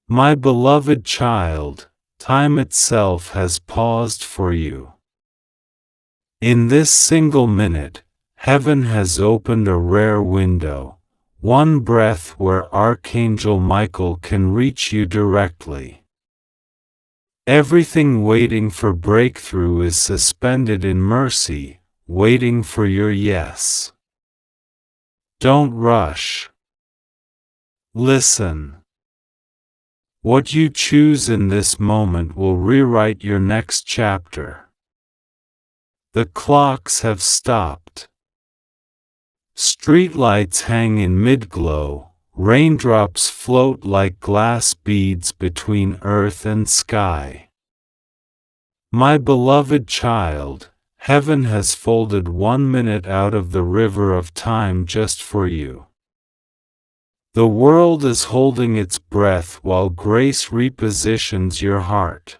My beloved child, time itself has paused for you. In this single minute, heaven has opened a rare window, one breath where Archangel Michael can reach you directly. Everything waiting for breakthrough is suspended in mercy, waiting for your yes. Don't rush. Listen. What you choose in this moment will rewrite your next chapter. The clocks have stopped. Streetlights hang in mid-glow, raindrops float like glass beads between earth and sky. My beloved child, heaven has folded 1 minute out of the river of time just for you. The world is holding its breath while grace repositions your heart.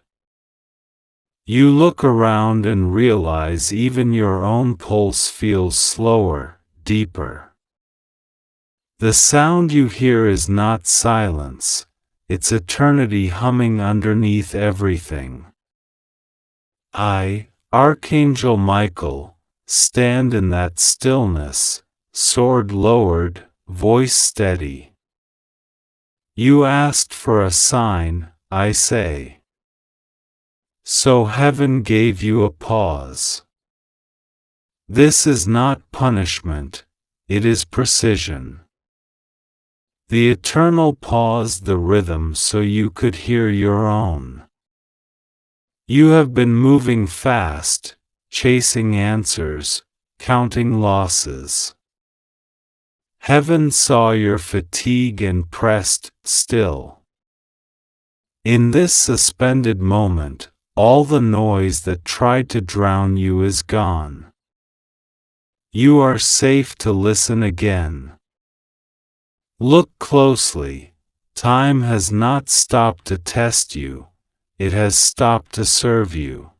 You look around and realize even your own pulse feels slower, deeper. The sound you hear is not silence, it's eternity humming underneath everything. I, Archangel Michael, stand in that stillness, sword lowered, voice steady. You asked for a sign, I say. So heaven gave you a pause. This is not punishment, it is precision. The eternal paused the rhythm so you could hear your own. You have been moving fast, chasing answers, counting losses. Heaven saw your fatigue and pressed still. In this suspended moment, all the noise that tried to drown you is gone. You are safe to listen again. Look closely. Time has not stopped to test you, it has stopped to serve you.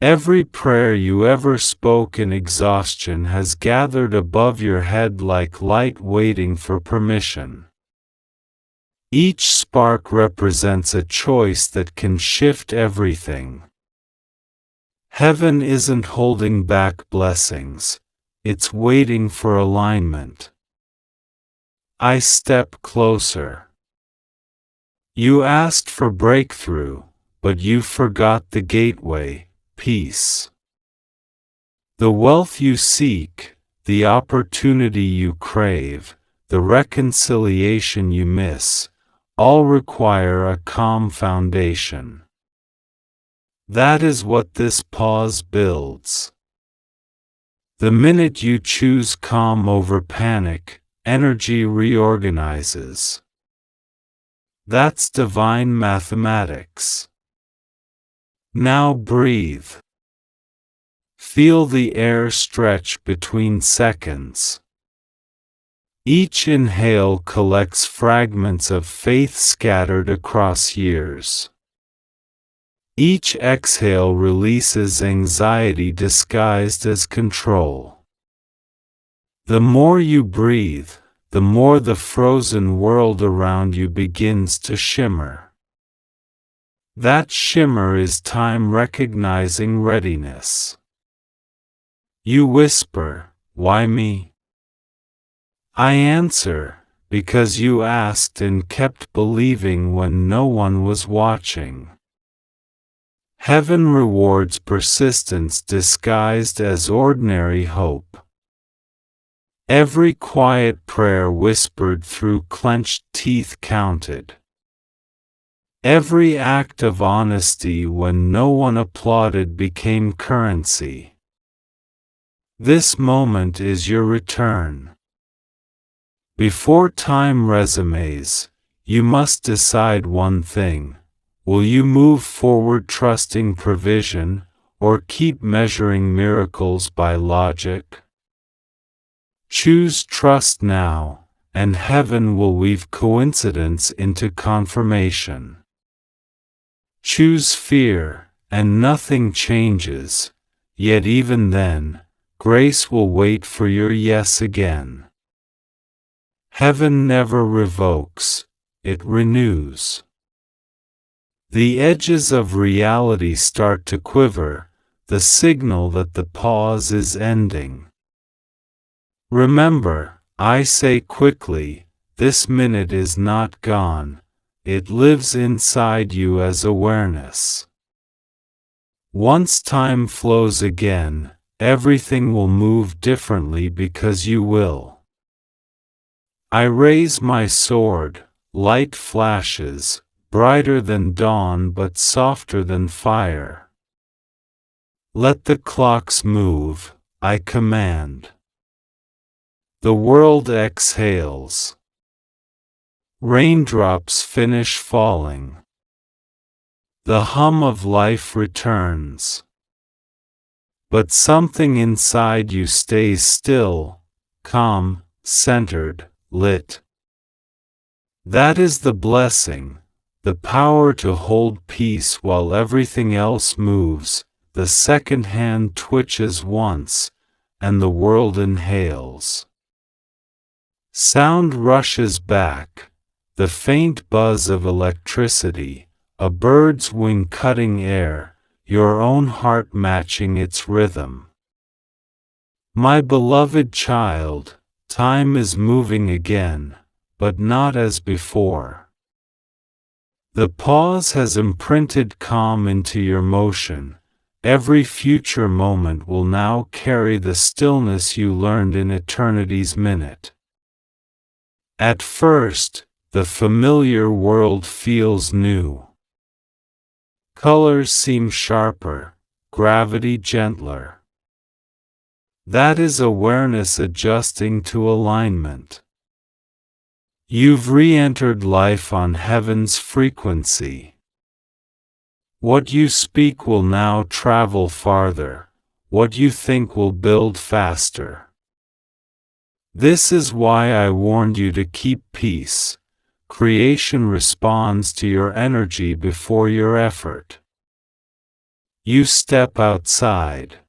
Every prayer you ever spoke in exhaustion has gathered above your head like light waiting for permission. Each spark represents a choice that can shift everything. Heaven isn't holding back blessings, it's waiting for alignment. I step closer. You asked for breakthrough, but you forgot the gateway, peace. The wealth you seek, the opportunity you crave, the reconciliation you miss, all require a calm foundation. That is what this pause builds. The minute you choose calm over panic, energy reorganizes. That's divine mathematics. Now breathe. Feel the air stretch between seconds. Each inhale collects fragments of faith scattered across years. Each exhale releases anxiety disguised as control. The more you breathe, the more the frozen world around you begins to shimmer. That shimmer is time recognizing readiness. You whisper, "Why me?" I answer, because you asked and kept believing when no one was watching. Heaven rewards persistence disguised as ordinary hope. Every quiet prayer whispered through clenched teeth counted. Every act of honesty when no one applauded became currency. This moment is your return. Before time resumes, you must decide one thing. Will you move forward trusting provision, or keep measuring miracles by logic? Choose trust now, and heaven will weave coincidence into confirmation. Choose fear, and nothing changes, yet even then, grace will wait for your yes again. Heaven never revokes, it renews. The edges of reality start to quiver, the signal that the pause is ending. Remember, I say quickly, this minute is not gone, it lives inside you as awareness. Once time flows again, everything will move differently because you will. I raise my sword, light flashes, brighter than dawn but softer than fire. Let the clocks move, I command. The world exhales. Raindrops finish falling. The hum of life returns. But something inside you stays still, calm, centered, lit. That is the blessing, the power to hold peace while everything else moves. The second hand twitches once, and the world inhales. Sound rushes back, the faint buzz of electricity, a bird's wing cutting air, your own heart matching its rhythm. My beloved child, time is moving again, but not as before. The pause has imprinted calm into your motion. Every future moment will now carry the stillness you learned in eternity's minute. At first, the familiar world feels new. Colors seem sharper, gravity gentler. That is awareness adjusting to alignment. You've re-entered life on heaven's frequency. What you speak will now travel farther, what you think will build faster. This is why I warned you to keep peace. Creation responds to your energy before your effort. You step outside.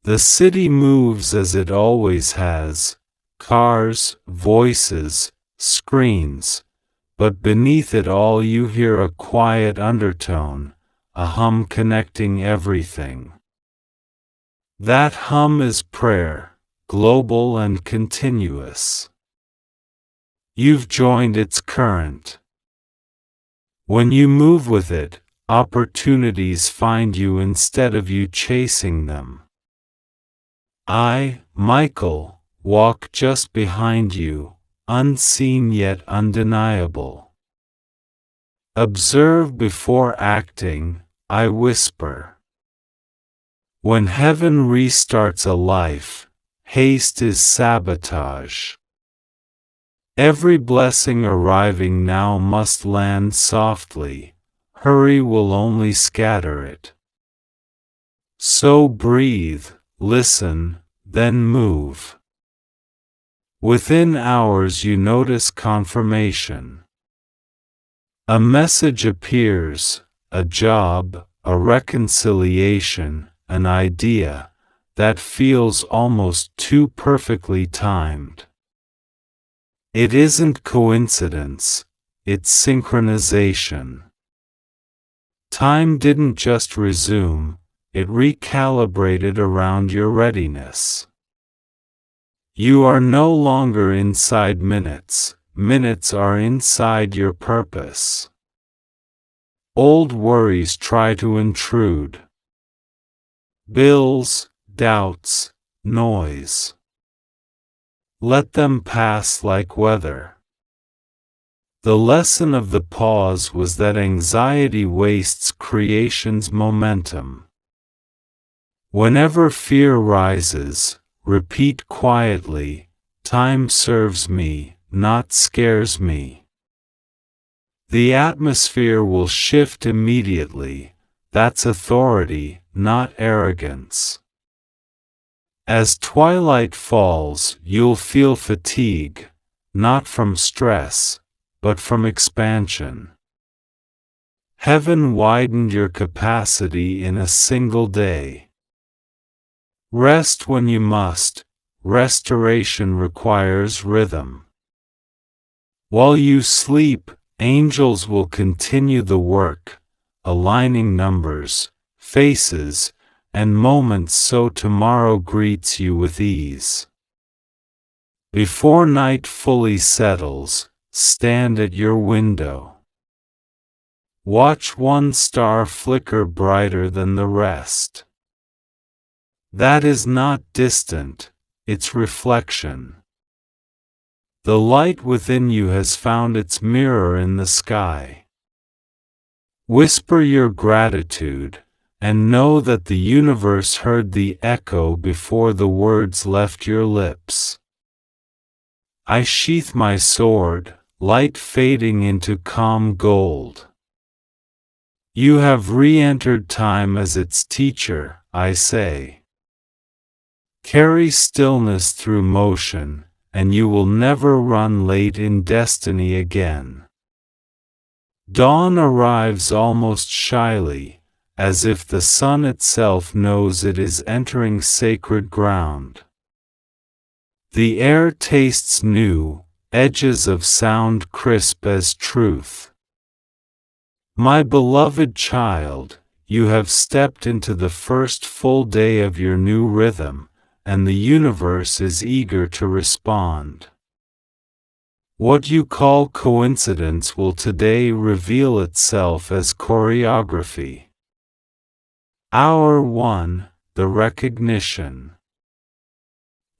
The city moves as it always has, cars, voices, screens, but beneath it all you hear a quiet undertone, a hum connecting everything. That hum is prayer, global and continuous. You've joined its current. When you move with it, opportunities find you instead of you chasing them. I, Michael, walk just behind you, unseen yet undeniable. Observe before acting, I whisper. When heaven restarts a life, haste is sabotage. Every blessing arriving now must land softly, hurry will only scatter it. So breathe, listen, then move. Within hours you notice confirmation. A message appears, a job, a reconciliation, an idea, that feels almost too perfectly timed. It isn't coincidence, it's synchronization. Time didn't just resume, it recalibrated around your readiness. You are no longer inside minutes, minutes are inside your purpose. Old worries try to intrude. Bills, doubts, noise. Let them pass like weather. The lesson of the pause was that anxiety wastes creation's momentum. Whenever fear rises, repeat quietly, time serves me, not scares me. The atmosphere will shift immediately, that's authority, not arrogance. As twilight falls, you'll feel fatigue, not from stress, but from expansion. Heaven widened your capacity in a single day. Rest when you must, restoration requires rhythm. While you sleep, angels will continue the work, aligning numbers, faces, and moments so tomorrow greets you with ease. Before night fully settles, stand at your window. Watch one star flicker brighter than the rest. That is not distant, it's reflection. The light within you has found its mirror in the sky. Whisper your gratitude, and know that the universe heard the echo before the words left your lips. I sheath my sword, light fading into calm gold. You have re-entered time as its teacher, I say. Carry stillness through motion, and you will never run late in destiny again. Dawn arrives almost shyly, as if the sun itself knows it is entering sacred ground. The air tastes new, edges of sound crisp as truth. My beloved child, you have stepped into the first full day of your new rhythm, and the universe is eager to respond. What you call coincidence will today reveal itself as choreography. Hour 1, the recognition.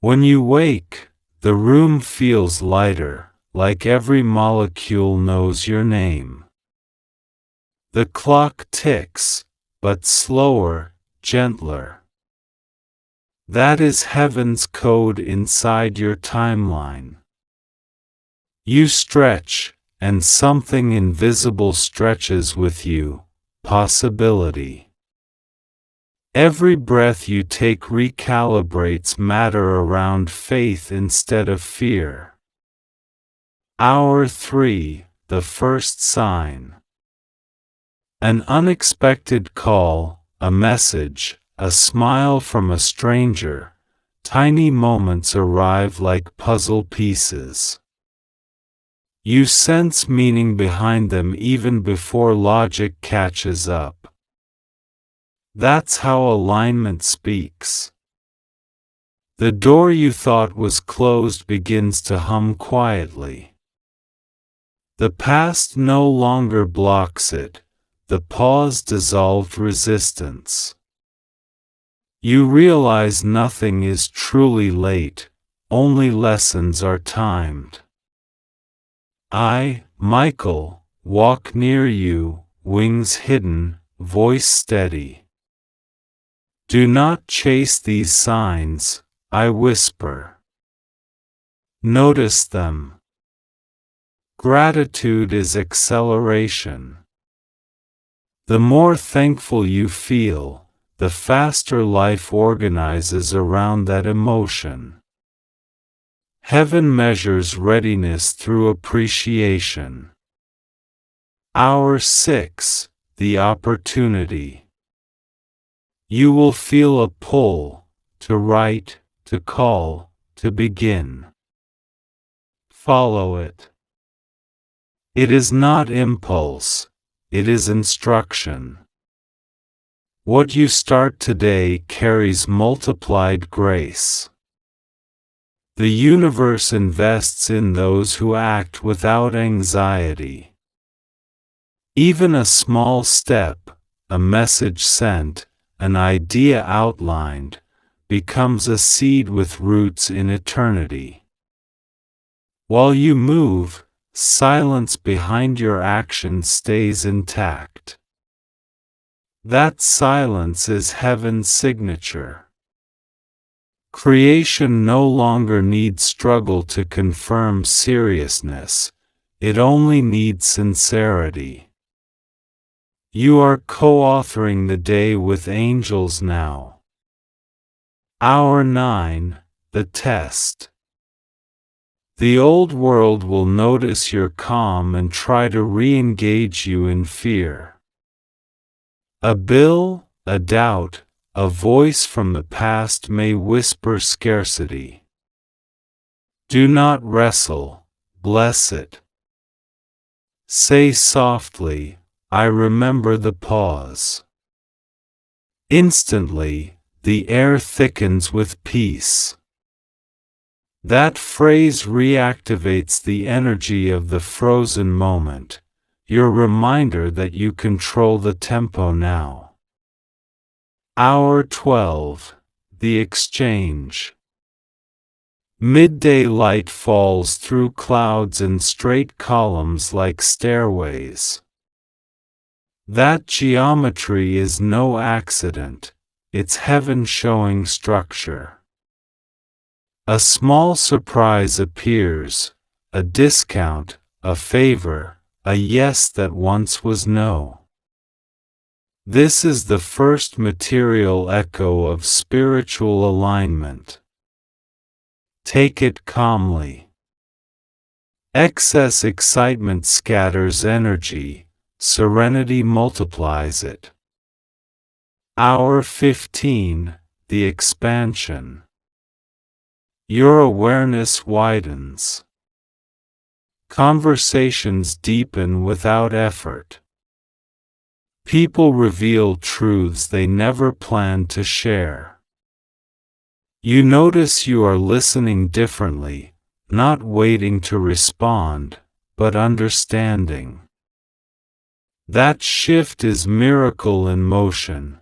When you wake, the room feels lighter, like every molecule knows your name. The clock ticks, but slower, gentler. That is heaven's code inside your timeline. You stretch, and something invisible stretches with you, possibility. Every breath you take recalibrates matter around faith instead of fear. Hour 3, the first sign. An unexpected call, a message, a smile from a stranger. Tiny moments arrive like puzzle pieces. You sense meaning behind them even before logic catches up. That's how alignment speaks. The door you thought was closed begins to hum quietly. The past no longer blocks it, the pause dissolved resistance. You realize nothing is truly late, only lessons are timed. I, Michael, walk near you, wings hidden, voice steady. Do not chase these signs, I whisper. Notice them. Gratitude is acceleration. The more thankful you feel, the faster life organizes around that emotion. Heaven measures readiness through appreciation. Hour 6, the opportunity. You will feel a pull, to write, to call, to begin. Follow it. It is not impulse, it is instruction. What you start today carries multiplied grace. The universe invests in those who act without anxiety. Even a small step, a message sent, an idea outlined, becomes a seed with roots in eternity. While you move, silence behind your action stays intact. That silence is heaven's signature. Creation no longer needs struggle to confirm seriousness, it only needs sincerity. You are co-authoring the day with angels now. Hour 9, the test. The old world will notice your calm and try to re-engage you in fear. A bill, a doubt, a voice from the past may whisper scarcity. Do not wrestle, bless it. Say softly, I remember the pause. Instantly, the air thickens with peace. That phrase reactivates the energy of the frozen moment, your reminder that you control the tempo now. Hour 12. The exchange. Midday light falls through clouds in straight columns like stairways. That geometry is no accident, it's heaven showing structure. A small surprise appears, a discount, a favor, a yes that once was no. This is the first material echo of spiritual alignment. Take it calmly. Excess excitement scatters energy, serenity multiplies it. Hour 15. The expansion. Your awareness widens. Conversations deepen without effort. People reveal truths they never planned to share. You notice you are listening differently, not waiting to respond, but understanding. That shift is miracle in motion,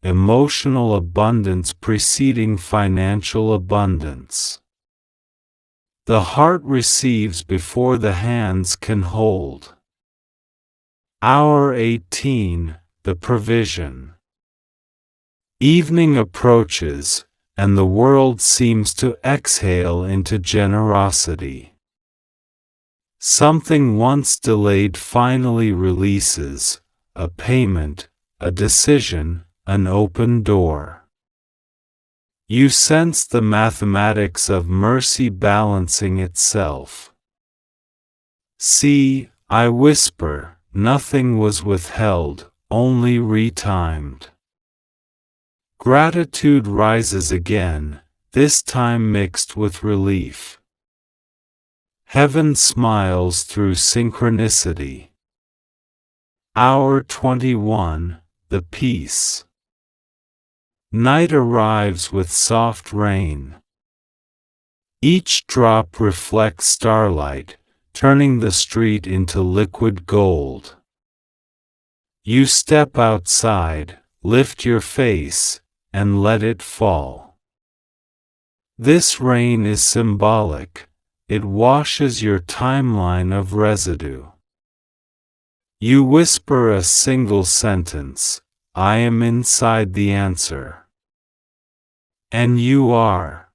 emotional abundance preceding financial abundance. The heart receives before the hands can hold. Hour 18. The provision. Evening approaches, and the world seems to exhale into generosity. Something once delayed finally releases, a payment, a decision, an open door. You sense the mathematics of mercy balancing itself. See, I whisper, nothing was withheld, only retimed. Gratitude rises again, this time mixed with relief. Heaven smiles through synchronicity. Hour 21. The peace. Night arrives with soft rain. Each drop reflects starlight, turning the street into liquid gold. You step outside, lift your face, and let it fall. This rain is symbolic, it washes your timeline of residue. You whisper a single sentence, I am inside the answer. And you are.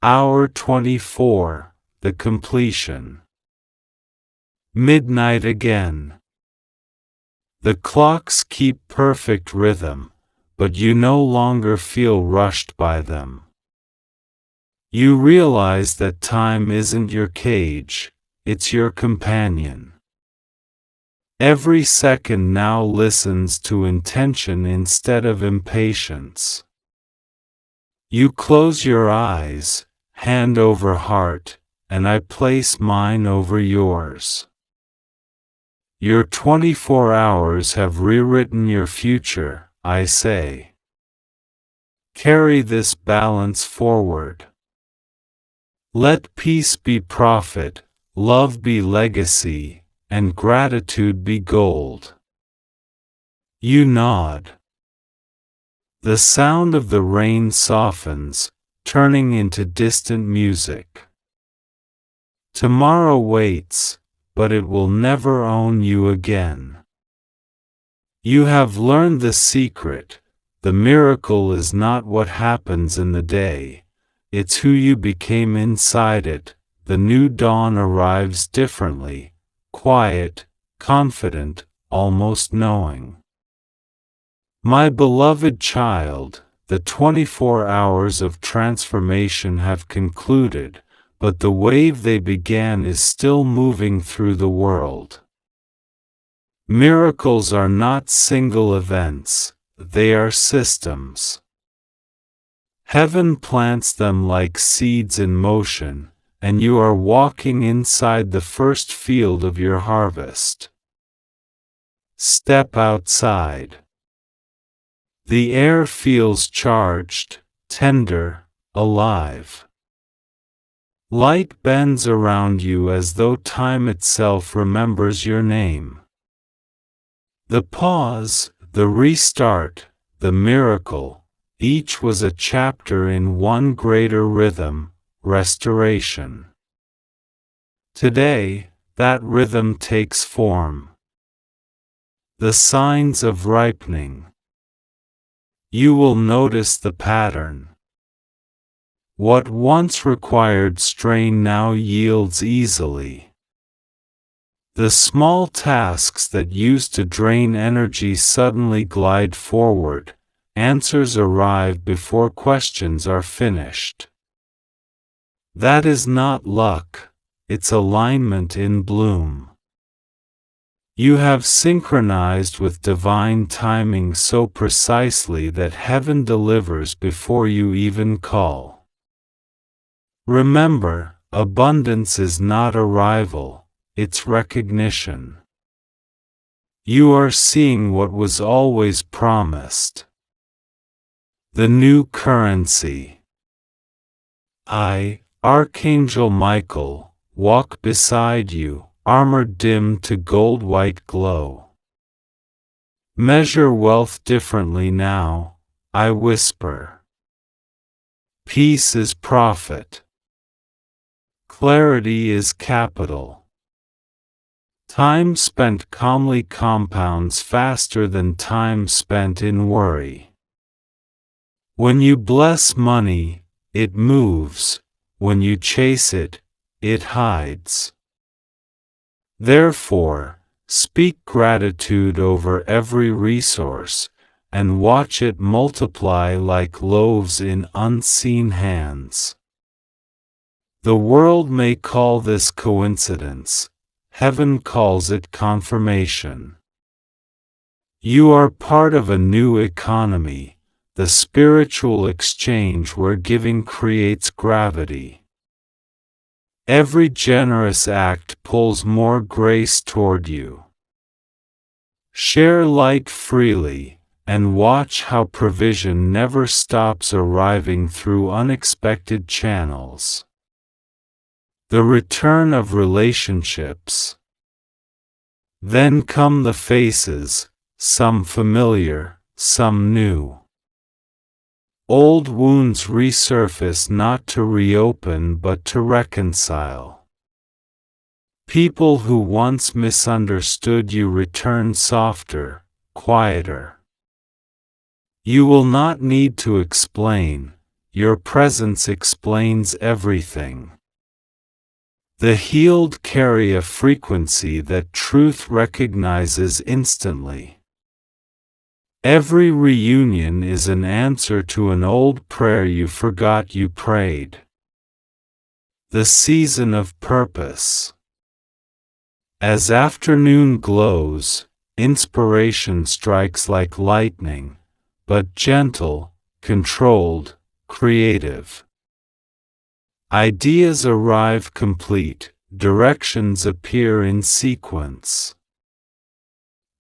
Hour 24. The completion. Midnight again. The clocks keep perfect rhythm, but you no longer feel rushed by them. You realize that time isn't your cage, it's your companion. Every second now listens to intention instead of impatience. You close your eyes, hand over heart, and I place mine over yours. Your 24 hours have rewritten your future, I say. Carry this balance forward. Let peace be profit, love be legacy, and gratitude be gold. You nod. The sound of the rain softens, turning into distant music. Tomorrow waits, but it will never own you again. You have learned the secret. The miracle is not what happens in the day, it's who you became inside it. The new dawn arrives differently, quiet, confident, almost knowing. My beloved child, the 24 hours of transformation have concluded, but the wave they began is still moving through the world. Miracles are not single events, they are systems. Heaven plants them like seeds in motion, and you are walking inside the first field of your harvest. Step outside. The air feels charged, tender, alive. Light bends around you as though time itself remembers your name. The pause, the restart, the miracle, each was a chapter in one greater rhythm, restoration. Today, that rhythm takes form. The signs of ripening. You will notice the pattern. What once required strain now yields easily. The small tasks that used to drain energy suddenly glide forward, answers arrive before questions are finished. That is not luck, it's alignment in bloom. You have synchronized with divine timing so precisely that heaven delivers before you even call. Remember, abundance is not arrival, it's recognition. You are seeing what was always promised. The new currency. I, Archangel Michael, walk beside you, armor dimmed to gold-white glow. Measure wealth differently now, I whisper. Peace is profit. Clarity is capital. Time spent calmly compounds faster than time spent in worry. When you bless money, it moves. When you chase it, it hides. Therefore, speak gratitude over every resource, and watch it multiply like loaves in unseen hands. The world may call this coincidence, heaven calls it confirmation. You are part of a new economy, the spiritual exchange where giving creates gravity. Every generous act pulls more grace toward you. Share light freely, and watch how provision never stops arriving through unexpected channels. The return of relationships. Then come the faces, some familiar, some new. Old wounds resurface not to reopen but to reconcile. People who once misunderstood you return softer, quieter. You will not need to explain, your presence explains everything. The healed carry a frequency that truth recognizes instantly. Every reunion is an answer to an old prayer you forgot you prayed. The season of purpose. As afternoon glows, inspiration strikes like lightning, but gentle, controlled, creative. Ideas arrive complete, directions appear in sequence.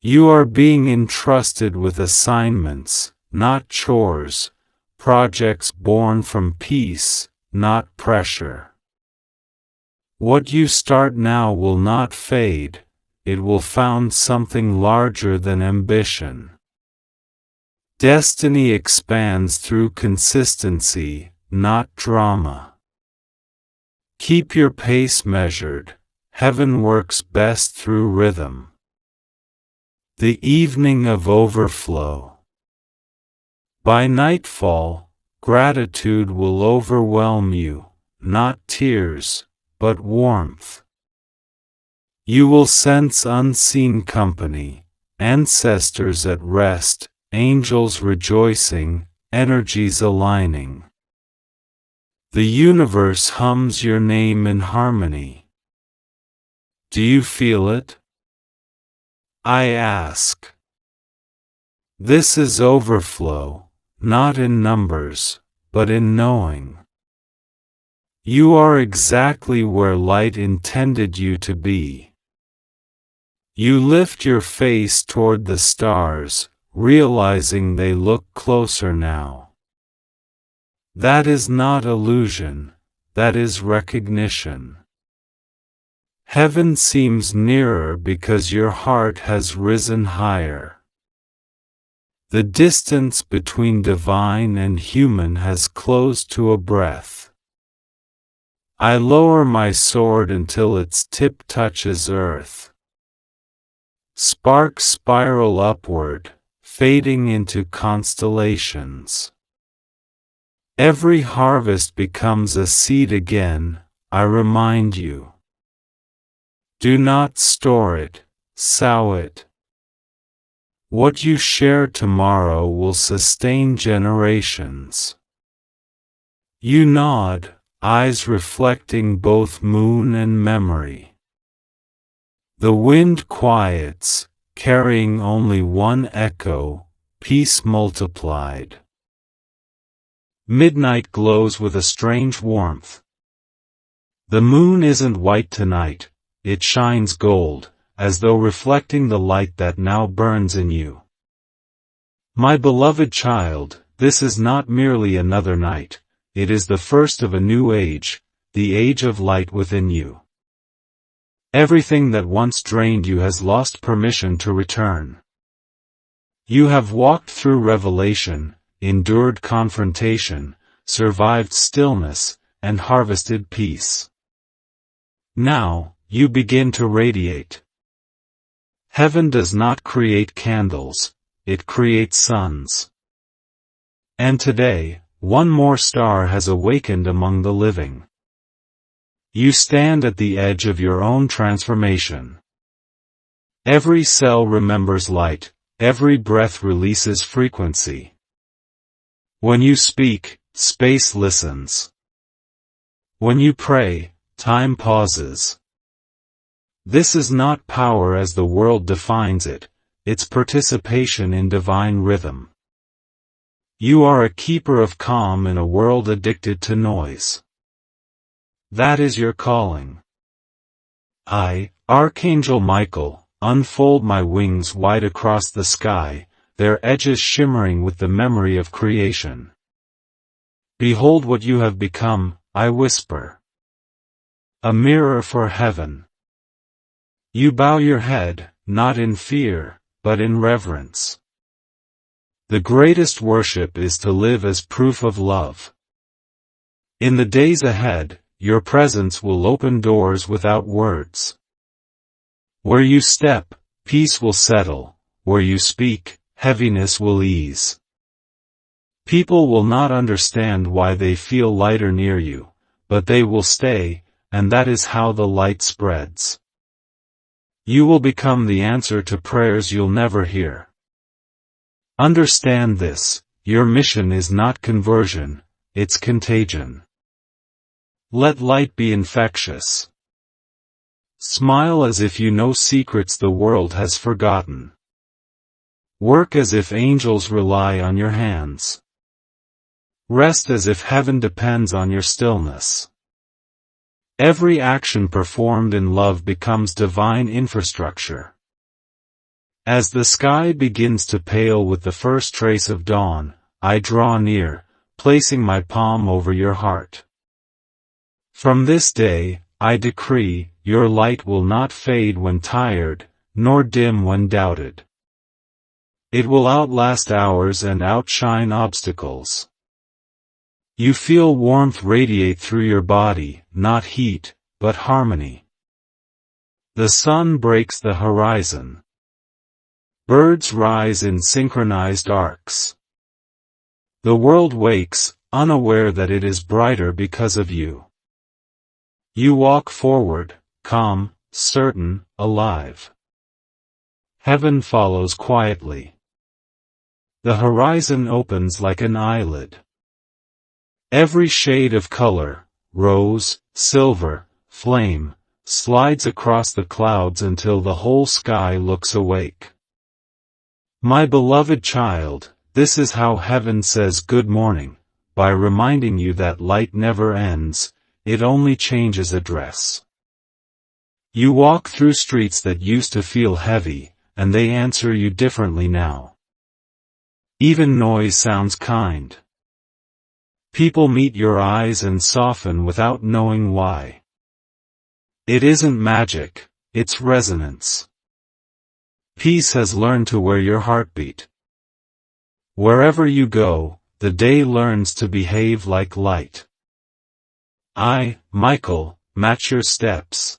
You are being entrusted with assignments, not chores, projects born from peace, not pressure. What you start now will not fade, it will found something larger than ambition. Destiny expands through consistency, not drama. Keep your pace measured, heaven works best through rhythm. The evening of overflow. By nightfall, gratitude will overwhelm you, not tears, but warmth. You will sense unseen company, ancestors at rest, angels rejoicing, energies aligning. The universe hums your name in harmony. Do you feel it? I ask. This is overflow, not in numbers, but in knowing. You are exactly where light intended you to be. You lift your face toward the stars, realizing they look closer now. That is not illusion, that is recognition. Heaven seems nearer because your heart has risen higher. The distance between divine and human has closed to a breath. I lower my sword until its tip touches earth. Sparks spiral upward, fading into constellations. Every harvest becomes a seed again, I remind you. Do not store it, sow it. What you share tomorrow will sustain generations. You nod, eyes reflecting both moon and memory. The wind quiets, carrying only one echo, peace multiplied. Midnight glows with a strange warmth. The moon isn't white tonight, it shines gold, as though reflecting the light that now burns in you. My beloved child, this is not merely another night, it is the first of a new age, the age of light within you. Everything that once drained you has lost permission to return. You have walked through revelation, endured confrontation, survived stillness, and harvested peace. Now, you begin to radiate. Heaven does not create candles, it creates suns. And today, one more star has awakened among the living. You stand at the edge of your own transformation. Every cell remembers light, every breath releases frequency. When you speak, space listens. When you pray, time pauses. This is not power as the world defines it, it's participation in divine rhythm. You are a keeper of calm in a world addicted to noise. That is your calling. I, Archangel Michael, unfold my wings wide across the sky, their edges shimmering with the memory of creation. Behold what you have become, I whisper. A mirror for heaven. You bow your head, not in fear, but in reverence. The greatest worship is to live as proof of love. In the days ahead, your presence will open doors without words. Where you step, peace will settle, where you speak, heaviness will ease. People will not understand why they feel lighter near you, but they will stay, and that is how the light spreads. You will become the answer to prayers you'll never hear. Understand this, your mission is not conversion, it's contagion. Let light be infectious. Smile as if you know secrets the world has forgotten. Work as if angels rely on your hands. Rest as if heaven depends on your stillness. Every action performed in love becomes divine infrastructure. As the sky begins to pale with the first trace of dawn, I draw near, placing my palm over your heart. From this day, I decree, your light will not fade when tired, nor dim when doubted. It will outlast hours and outshine obstacles. You feel warmth radiate through your body, not heat, but harmony. The sun breaks the horizon. Birds rise in synchronized arcs. The world wakes, unaware that it is brighter because of you. You walk forward, calm, certain, alive. Heaven follows quietly. The horizon opens like an eyelid. Every shade of color, rose, silver, flame, slides across the clouds until the whole sky looks awake. My beloved child, this is how heaven says good morning, by reminding you that light never ends, it only changes address. You walk through streets that used to feel heavy, and they answer you differently now. Even noise sounds kind. People meet your eyes and soften without knowing why. It isn't magic, it's resonance. Peace has learned to wear your heartbeat. Wherever you go, the day learns to behave like light. I, Michael, match your steps.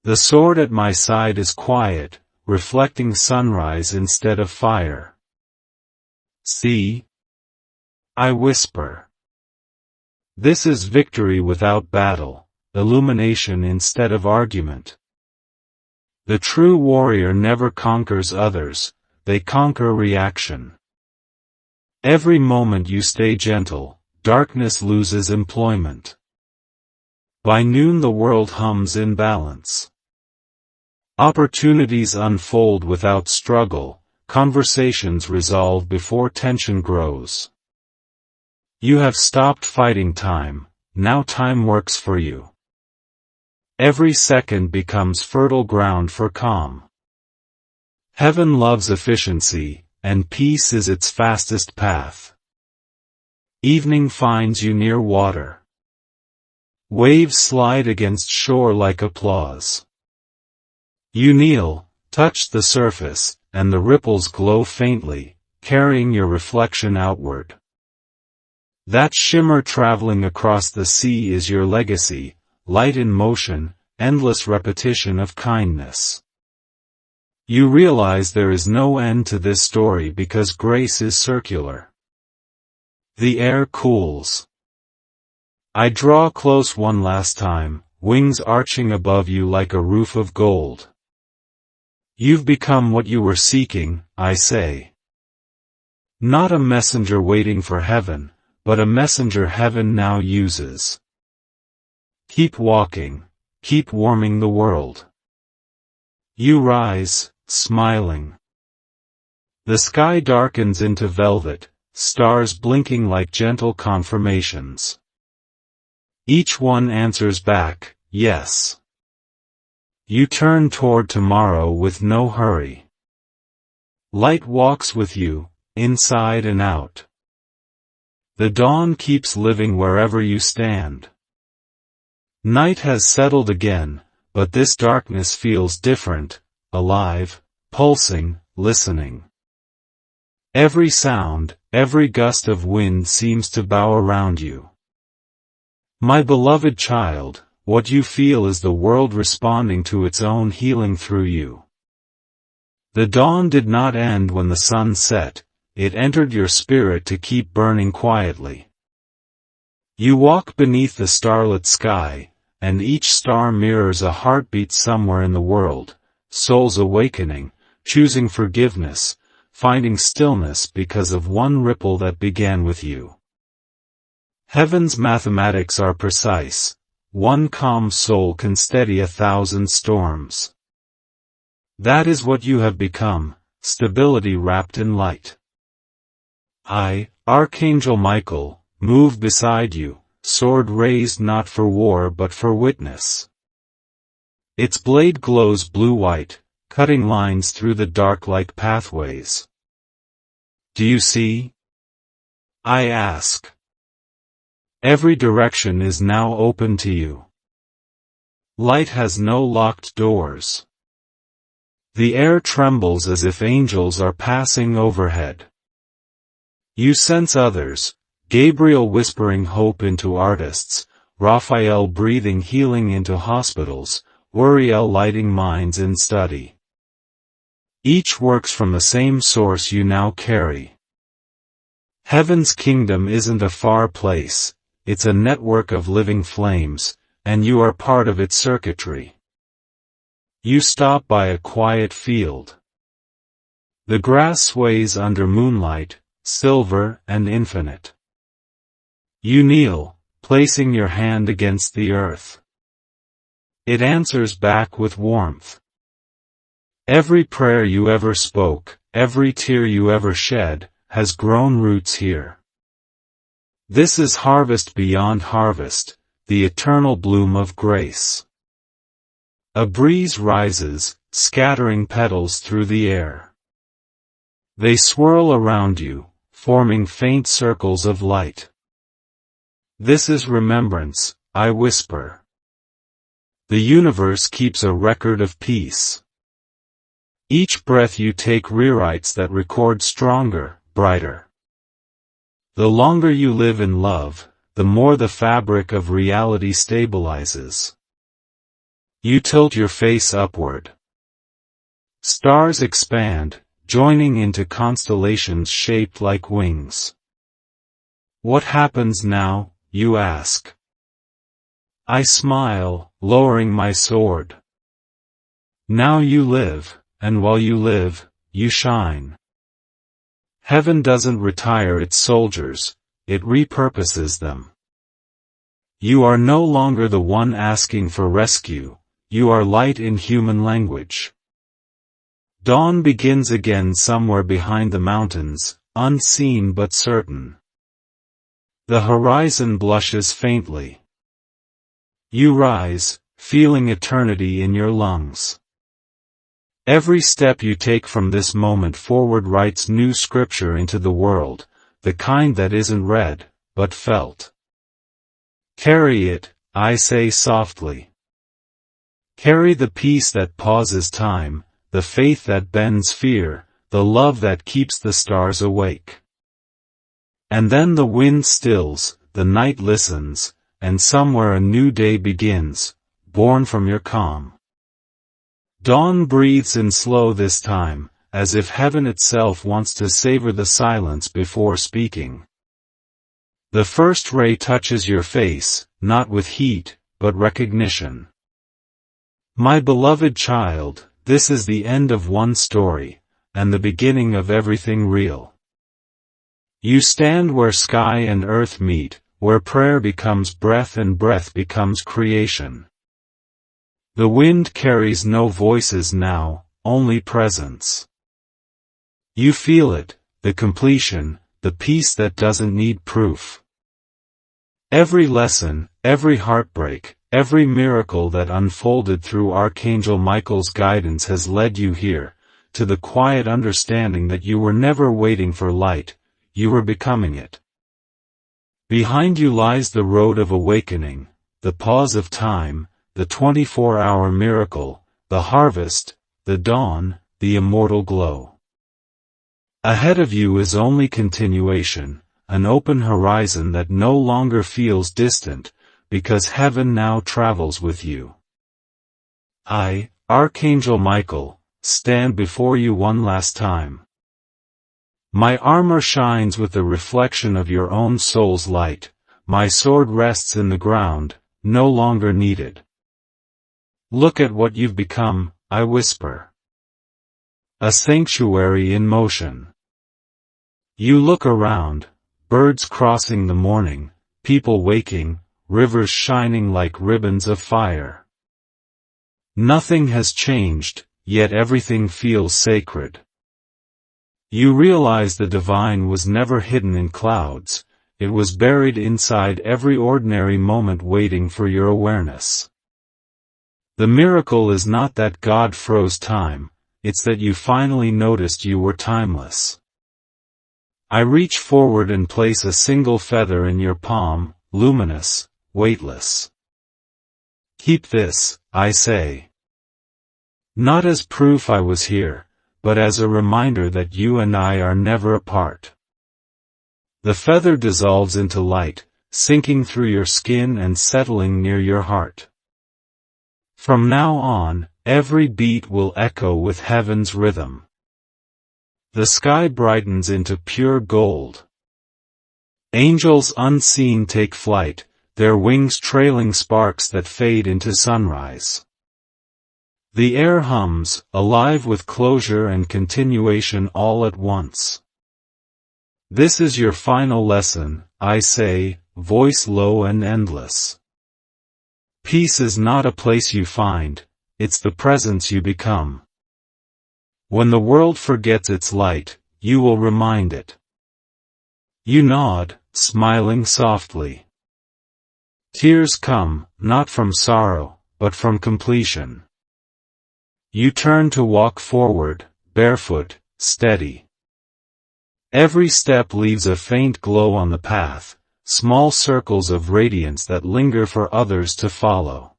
The sword at my side is quiet, reflecting sunrise instead of fire. See? I whisper. This is victory without battle, illumination instead of argument. The true warrior never conquers others, they conquer reaction. Every moment you stay gentle, darkness loses employment. By noon the world hums in balance. Opportunities unfold without struggle, conversations resolve before tension grows. You have stopped fighting time, now time works for you. Every second becomes fertile ground for calm. Heaven loves efficiency, and peace is its fastest path. Evening finds you near water. Waves slide against shore like applause. You kneel, touch the surface, and the ripples glow faintly, carrying your reflection outward. That shimmer traveling across the sea is your legacy, light in motion, endless repetition of kindness. You realize there is no end to this story because grace is circular. The air cools. I draw close one last time, wings arching above you like a roof of gold. You've become what you were seeking, I say. Not a messenger waiting for heaven, but a messenger heaven now uses. Keep walking, keep warming the world. You rise, smiling. The sky darkens into velvet, stars blinking like gentle confirmations. Each one answers back, yes. You turn toward tomorrow with no hurry. Light walks with you, inside and out. The dawn keeps living wherever you stand. Night has settled again, but this darkness feels different, alive, pulsing, listening. Every sound, every gust of wind seems to bow around you. My beloved child, what you feel is the world responding to its own healing through you. The dawn did not end when the sun set, it entered your spirit to keep burning quietly. You walk beneath the starlit sky, and each star mirrors a heartbeat somewhere in the world, souls awakening, choosing forgiveness, finding stillness because of one ripple that began with you. Heaven's mathematics are precise. One calm soul can steady 1,000 storms. That is what you have become, stability wrapped in light. I, Archangel Michael, move beside you, sword raised not for war but for witness. Its blade glows blue-white, cutting lines through the dark like pathways. Do you see? I ask. Every direction is now open to you. Light has no locked doors. The air trembles as if angels are passing overhead. You sense others, Gabriel whispering hope into artists, Raphael breathing healing into hospitals, Uriel lighting minds in study. Each works from the same source you now carry. Heaven's kingdom isn't a far place. It's a network of living flames, and you are part of its circuitry. You stop by a quiet field. The grass sways under moonlight, silver and infinite. You kneel, placing your hand against the earth. It answers back with warmth. Every prayer you ever spoke, every tear you ever shed, has grown roots here. This is harvest beyond harvest, the eternal bloom of grace. A breeze rises, scattering petals through the air. They swirl around you, forming faint circles of light. This is remembrance, I whisper. The universe keeps a record of peace. Each breath you take rewrites that record stronger, brighter. The longer you live in love, the more the fabric of reality stabilizes. You tilt your face upward. Stars expand, joining into constellations shaped like wings. What happens now, you ask? I smile, lowering my sword. Now you live, and while you live, you shine. Heaven doesn't retire its soldiers, it repurposes them. You are no longer the one asking for rescue, you are light in human language. Dawn begins again somewhere behind the mountains, unseen but certain. The horizon blushes faintly. You rise, feeling eternity in your lungs. Every step you take from this moment forward writes new scripture into the world, the kind that isn't read, but felt. Carry it, I say softly. Carry the peace that pauses time, the faith that bends fear, the love that keeps the stars awake. And then the wind stills, the night listens, and somewhere a new day begins, born from your calm. Dawn breathes in slow this time, as if heaven itself wants to savor the silence before speaking. The first ray touches your face, not with heat, but recognition. My beloved child, this is the end of one story, and the beginning of everything real. You stand where sky and earth meet, where prayer becomes breath and breath becomes creation. The wind carries no voices now, only presence. You feel it, the completion, the peace that doesn't need proof. Every lesson, every heartbreak, every miracle that unfolded through Archangel Michael's guidance has led you here, to the quiet understanding that you were never waiting for light, you were becoming it. Behind you lies the road of awakening, the pause of time, the 24-hour miracle, the harvest, the dawn, the immortal glow. Ahead of you is only continuation, an open horizon that no longer feels distant, because heaven now travels with you. I, Archangel Michael, stand before you one last time. My armor shines with the reflection of your own soul's light, my sword rests in the ground, no longer needed. Look at what you've become, I whisper. A sanctuary in motion. You look around, birds crossing the morning, people waking, rivers shining like ribbons of fire. Nothing has changed, yet everything feels sacred. You realize the divine was never hidden in clouds, it was buried inside every ordinary moment waiting for your awareness. The miracle is not that God froze time, it's that you finally noticed you were timeless. I reach forward and place a single feather in your palm, luminous, weightless. Keep this, I say. Not as proof I was here, but as a reminder that you and I are never apart. The feather dissolves into light, sinking through your skin and settling near your heart. From now on, every beat will echo with heaven's rhythm. The sky brightens into pure gold. Angels unseen take flight, their wings trailing sparks that fade into sunrise. The air hums, alive with closure and continuation all at once. This is your final lesson, I say, voice low and endless. Peace is not a place you find, it's the presence you become. When the world forgets its light, you will remind it. You nod, smiling softly. Tears come, not from sorrow, but from completion. You turn to walk forward, barefoot, steady. Every step leaves a faint glow on the path, small circles of radiance that linger for others to follow.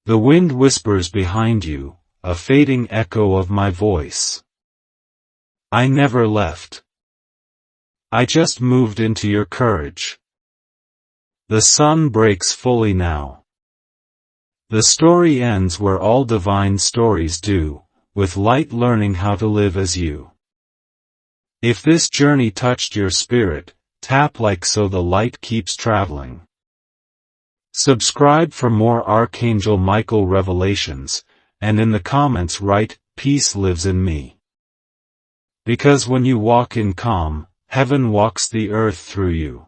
The wind whispers behind you, a fading echo of my voice. I never left. I just moved into your courage. The sun breaks fully now. The story ends where all divine stories do, with light learning how to live as you. If this journey touched your spirit, tap like so the light keeps traveling. Subscribe for more Archangel Michael revelations, and in the comments write, "Peace lives in me." Because when you walk in calm, heaven walks the earth through you.